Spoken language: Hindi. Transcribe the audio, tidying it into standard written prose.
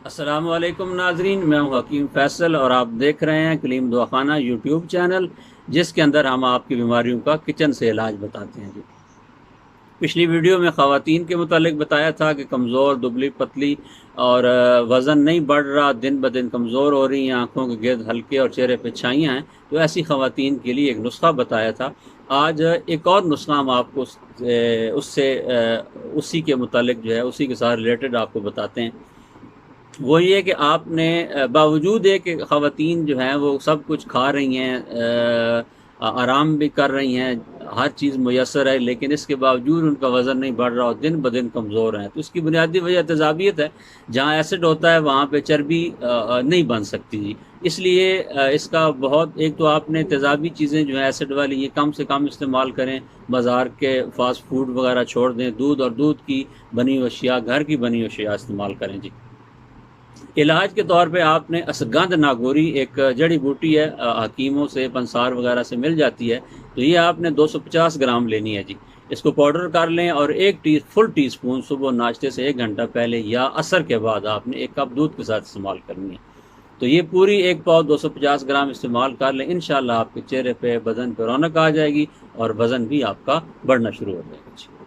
अस्सलामुअलैकुम नाजरीन, मैं हूं हकीम फैसल और आप देख रहे हैं कलीम दवाखाना यूट्यूब चैनल, जिसके अंदर हम आपकी बीमारियों का किचन से इलाज बताते हैं जी। पिछली वीडियो में ख़वातीन के मुतालिक बताया था कि कमज़ोर, दुबली पतली और वज़न नहीं बढ़ रहा, दिन ब दिन कमज़ोर हो रही हैं, आँखों के गिर्द हल्के और चेहरे पे छाइयाँ हैं, तो ऐसी ख़वातीन के लिए एक नुस्खा बताया था। आज एक और नुस्खा हम आपको उसी के मुतालिक जो है, उसी के साथ रिलेटेड आपको बताते हैं। वो ये कि आपने बावजूद है कि ख़वातीन जो हैं वो सब कुछ खा रही हैं, आराम भी कर रही हैं, हर चीज़ मुयस्सर है, लेकिन इसके बावजूद उनका वज़न नहीं बढ़ रहा और दिन ब दिन कमज़ोर हैं। तो इसकी बुनियादी वजह तेज़ाबियत है। जहाँ एसिड होता है वहाँ पे चर्बी नहीं बन सकती जी। इसलिए इसका बहुत एक तो आपने तेज़ाबी चीज़ें जो हैं एसिड वाली, ये कम से कम इस्तेमाल करें। बाज़ार के फ़ास्ट फूड वगैरह छोड़ दें, दूध और दूध की बनी हुई अशिया, घर की बनी हुई अशिया इस्तेमाल करें जी। इलाज के तौर पे आपने अश्वगंध नागौरी एक जड़ी बूटी है, हकीमों से, पंसार वगैरह से मिल जाती है। तो ये आपने 250 ग्राम लेनी है जी। इसको पाउडर कर लें और फुल टी स्पून सुबह नाश्ते से 1 घंटा पहले या असर के बाद आपने 1 कप दूध के साथ इस्तेमाल करनी है। तो ये पूरी 1 पाव 250 ग्राम इस्तेमाल कर लें, इंशाल्लाह आपके चेहरे पे, बदन पे रौनक आ जाएगी और वज़न भी आपका बढ़ना शुरू हो जाएगा जी।